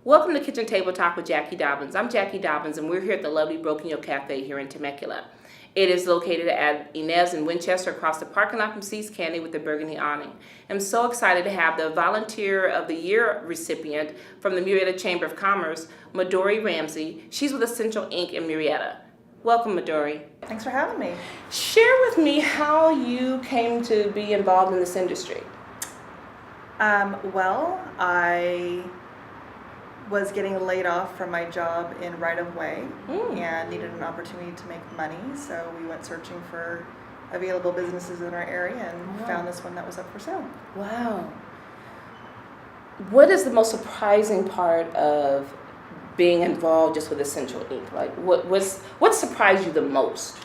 Welcome to Kitchen Table Talk with Jacqui Dobens. I'm Jacqui Dobens, and we're here at the lovely Broken Yolk Cafe here in Temecula. It is located at Inez and Winchester across the parking lot from See's Candy with the burgundy awning. I'm so excited to have the Volunteer of the Year recipient from the Murrieta Chamber of Commerce, Midori Ramsey. She's with Essential Inc. in Murrieta. Welcome, Midori. Thanks for having me. Share with me how you came to be involved in this industry. Well, I was getting laid off from my job in right-of-way and needed an opportunity to make money, so we went searching for available businesses in our area and found this one that was up for sale. Wow. What is the most surprising part of being involved just with Essential Inc.? Like, what surprised you the most?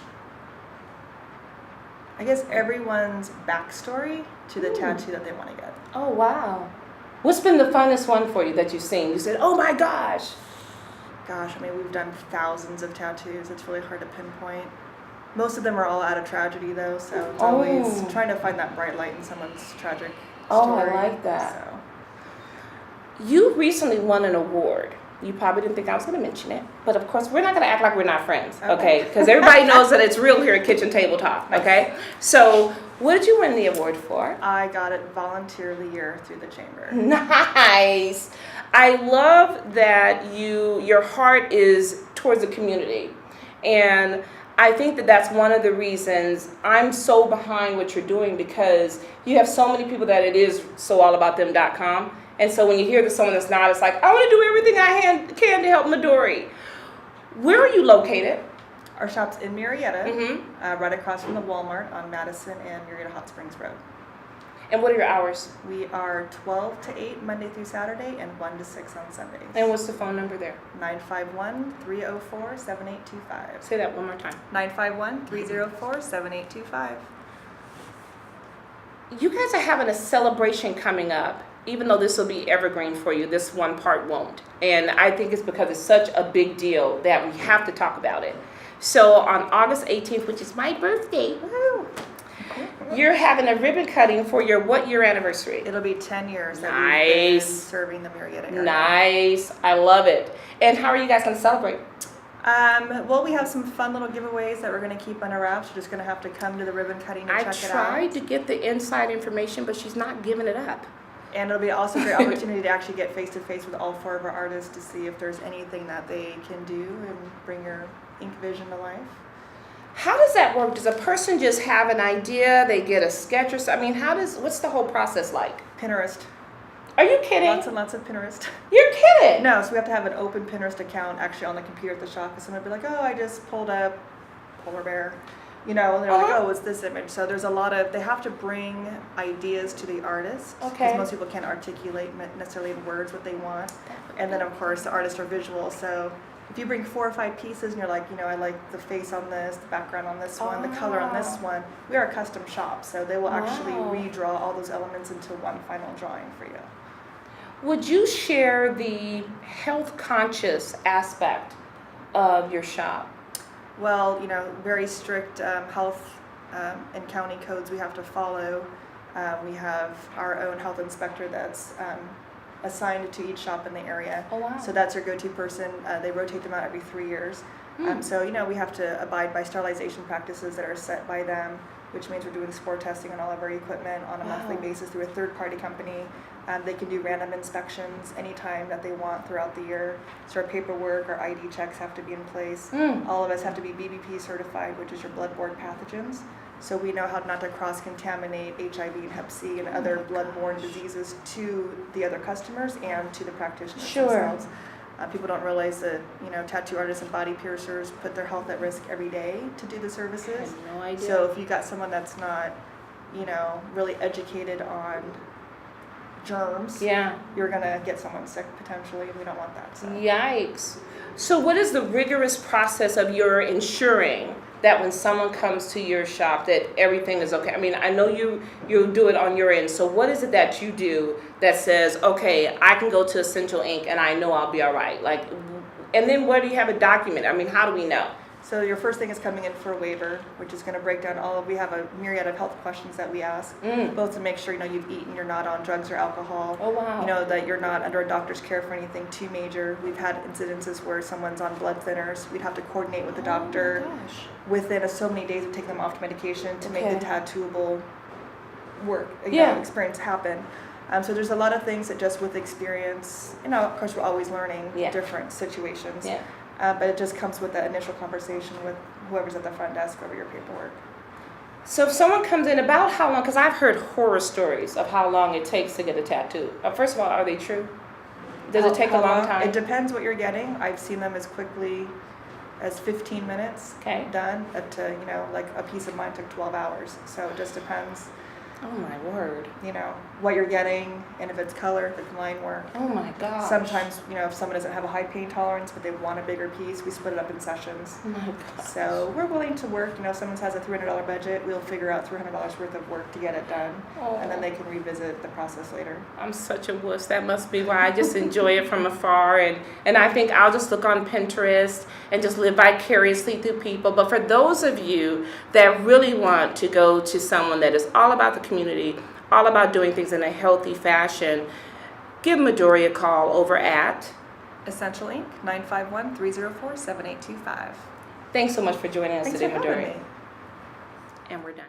I guess everyone's backstory to the tattoo that they want to get. Oh, wow. What's been the funnest one for you that you've seen? You said, oh my gosh. Gosh, I mean, we've done thousands of tattoos. It's really hard to pinpoint. Most of them are all out of tragedy, though, so it's always trying to find that bright light in someone's tragic story. I like that. So. You recently won an award. You probably didn't think I was going to mention it, but of course, we're not going to act like we're not friends, okay? Because everybody knows that it's real here at Kitchen Table Talk, okay? So, what did you win the award for? I got it Volunteer of the Year through the Chamber. Nice. I love that your heart is towards the community, and I think that that's one of the reasons I'm so behind what you're doing, because you have so many people that it is so all about them.com. And so when you hear that someone that's not, it's like, I want to do everything I can to help Midori. Where are you located? Our shop's in Murrieta, right across from the Walmart on Madison and Murrieta Hot Springs Road. And what are your hours? We are 12 to 8 Monday through Saturday and 1 to 6 on Sundays. And what's the phone number there? 951-304-7825. Say that one more time. 951-304-7825. You guys are having a celebration coming up. Even though this will be evergreen for you, this one part won't. And I think it's because it's such a big deal that we have to talk about it. So on August 18th, which is my birthday, you're having a ribbon cutting for your what year anniversary? It'll be 10 years that we've been serving the Murrieta area. Nice. I love it. And how are you guys going to celebrate? Well, we have some fun little giveaways that we're going to keep under wraps. You're just going to have to come to the ribbon cutting to check it out. I tried to get the inside information, but she's not giving it up. And it'll be also a great opportunity to actually get face-to-face with all 4 of our artists to see if there's anything that they can do and bring your ink vision to life. How does that work? Does a person just have an idea, they get a sketch or something? I mean, what's the whole process like? Pinterest. Are you kidding? Lots and lots of Pinterest. You're kidding? No, so we have to have an open Pinterest account actually on the computer at the shop, because someone would be like, oh, I just pulled up polar bear. You know, and they're like, oh, it's this image. So there's a lot of, they have to bring ideas to the artist. Because most people can't articulate necessarily in words what they want. And then, of course, the artists are visual. So if you bring 4 or 5 pieces and you're like, you know, I like the face on this, the background on this one, the color on this one, we are a custom shop. So they will actually redraw all those elements into one final drawing for you. Would you share the health conscious aspect of your shop? Well, you know, very strict health and county codes we have to follow. We have our own health inspector that's assigned to each shop in the area. Oh, wow. So that's our go-to person. They rotate them out every 3 years. So, you know, we have to abide by sterilization practices that are set by them, which means we're doing spore testing on all of our equipment on a monthly basis through a third-party company. They can do random inspections anytime that they want throughout the year. So our paperwork, our ID checks have to be in place. All of us have to be BBP certified, which is your bloodborne pathogens. So we know how not to cross-contaminate HIV and Hep C and other bloodborne diseases to the other customers and to the practitioners themselves. People don't realize that, you know, tattoo artists and body piercers put their health at risk every day to do the services. I had no idea. So if you got someone that's not, you know, really educated on germs, you're going to get someone sick potentially, and we don't want that. So. Yikes. So what is the rigorous process of your ensuring that when someone comes to your shop that everything is okay? I mean, I know you do it on your end. So what is it that you do that says, okay, I can go to Essential Inc. and I know I'll be all right? Like, and then where do you have a document? I mean, how do we know? So your first thing is coming in for a waiver, which is going to break down we have a myriad of health questions that we ask, both to make sure, you've eaten, you're not on drugs or alcohol. Oh, wow. That you're not under a doctor's care for anything too major. We've had incidences where someone's on blood thinners. We'd have to coordinate with the doctor. Oh my gosh. Within so many days of taking them off medication to make the tattooable work, experience happen. So there's a lot of things that just with experience, of course we're always learning different situations. Yeah. But it just comes with that initial conversation with whoever's at the front desk over your paperwork. So if someone comes in, about how long, because I've heard horror stories of how long it takes to get a tattoo. First of all, are they true? Does it take a long time? It depends what you're getting. I've seen them as quickly as 15 minutes done, up to, like a piece of mine took 12 hours. So it just depends. Oh my word. What you're getting, and if it's color, if it's line work. Oh my gosh. Sometimes, if someone doesn't have a high pain tolerance, but they want a bigger piece, we split it up in sessions. Oh my gosh. So we're willing to work, if someone has a $300 budget, we'll figure out $300 worth of work to get it done. And then they can revisit the process later. I'm such a wuss. That must be why I just enjoy it from afar. And I think I'll just look on Pinterest and just live vicariously through people. But for those of you that really want to go to someone that is all about the community, all about doing things in a healthy fashion, give Midori a call over at Essential Inc. 951-304-7825. Thanks so much for joining us Thanks today, for having Midori. me. And we're done.